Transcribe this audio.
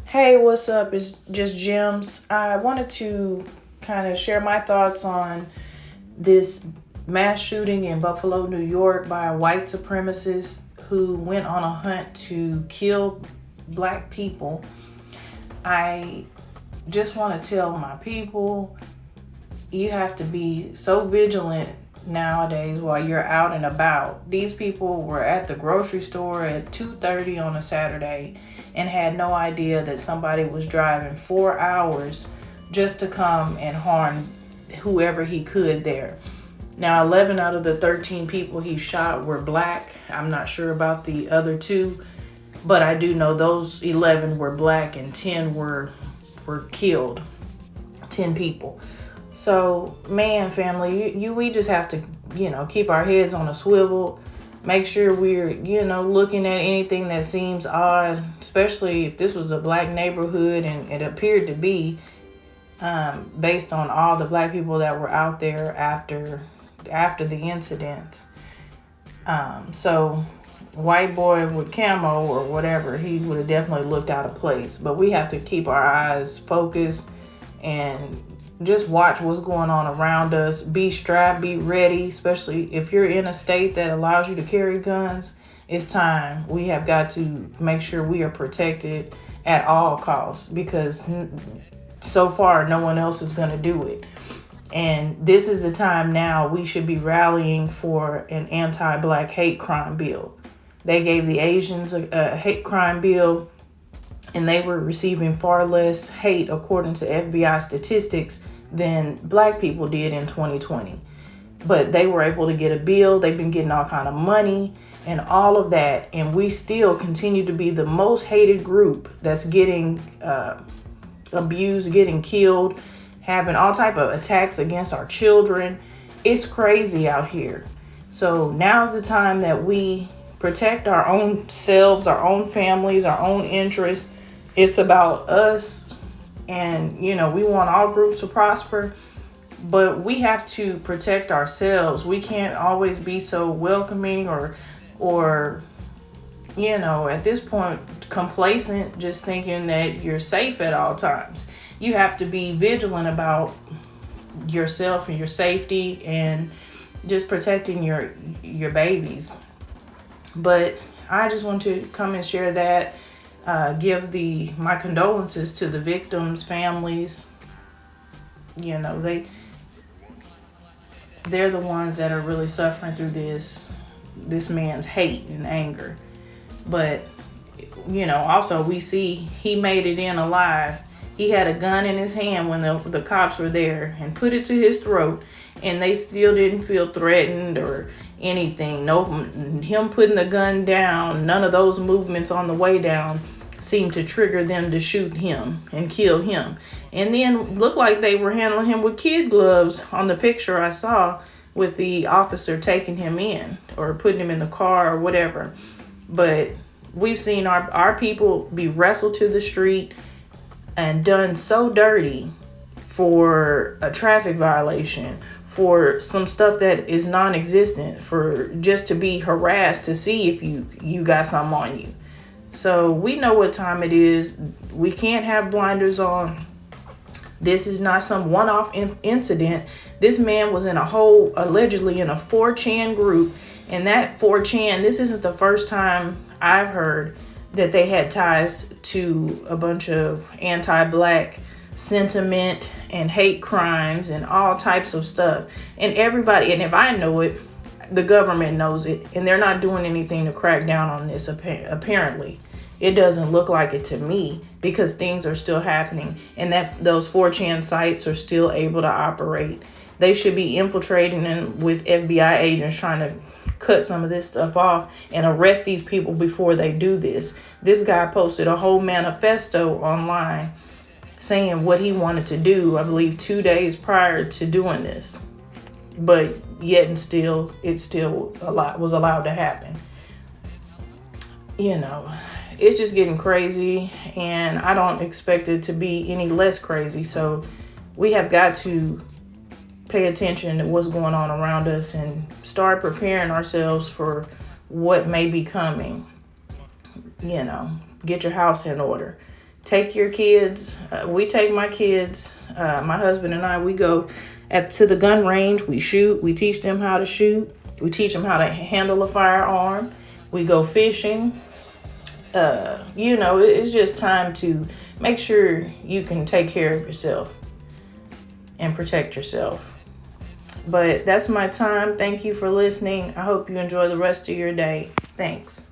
Hey, what's up? It's just Gems. I wanted to kind of share my thoughts on this mass shooting in Buffalo, New York by a white supremacist who went on a hunt to kill black people. I just want to tell my people you have to be so vigilant nowadays while you're out and about. These people were at the grocery store at 2:30 on a Saturday and had no idea that somebody was driving 4 hours just to come and harm whoever he could there. Now, 11 out of the 13 people he shot were black. I'm not sure about the other two, but I do know those 11 were black and 10 were killed. 10 people. So, man, family, we just have to, keep our heads on a swivel. Make sure we're, looking at anything that seems odd, especially if this was a black neighborhood and it appeared to be, based on all the black people that were out there after the incidents. So white boy with camo or whatever, he would have definitely looked out of place. But we have to keep our eyes focused and just watch what's going on around us. Be strapped, be ready, especially if you're in a state that allows you to carry guns. It's time. We have got to make sure we are protected at all costs because so far no one else is going to do it. And this is the time now we should be rallying for an anti-black hate crime bill. They gave the Asians a hate crime bill, and they were receiving far less hate, according to FBI statistics, than black people did in 2020. But they were able to get a bill. They've been getting all kind of money and all of that. And we still continue to be the most hated group that's getting abused, getting killed, having all type of attacks against our children. It's crazy out here. So now's the time that we protect our own selves, our own families, our own interests. It's about us, and we want all groups to prosper, but we have to protect ourselves. We can't always be so welcoming or at this point complacent, just thinking that you're safe at all times. You have to be vigilant about yourself and your safety and just protecting your babies. But I just want to come and share that. Give my condolences to the victims' families. They're the ones that are really suffering through this man's hate and anger. But also we see he made it in alive. He had a gun in his hand when the cops were there and put it to his throat, and they still didn't feel threatened or anything. No, him putting the gun down, none of those movements on the way down seemed to trigger them to shoot him and kill him. And then looked like they were handling him with kid gloves on the picture I saw with the officer taking him in or putting him in the car or whatever. But we've seen our people be wrestled to the street and done so dirty for a traffic violation, for some stuff that is non-existent, for just to be harassed to see if you got something on you. So we know what time it is. We can't have blinders on. This is not some one-off incident. This man was allegedly in a 4chan group, and that 4chan, this isn't the first time I've heard that they had ties to a bunch of anti-black sentiment and hate crimes and all types of stuff. And everybody, and if I know it, the government knows it, and they're not doing anything to crack down on this. Apparently, it doesn't look like it to me, because things are still happening, and that those 4chan sites are still able to operate. They should be infiltrating with FBI agents trying to cut some of this stuff off and arrest these people before they do this. This guy posted a whole manifesto online saying what he wanted to do, I believe 2 days prior to doing this. But yet and still, it still was allowed to happen. It's just getting crazy, and I don't expect it to be any less crazy. So we have got to pay attention to what's going on around us and start preparing ourselves for what may be coming. Get your house in order. Take your kids. We take my kids, my husband and I, we go to the gun range. We shoot. We teach them how to shoot. We teach them how to handle a firearm. We go fishing. It's just time to make sure you can take care of yourself and protect yourself. But that's my time. Thank you for listening. I hope you enjoy the rest of your day. Thanks.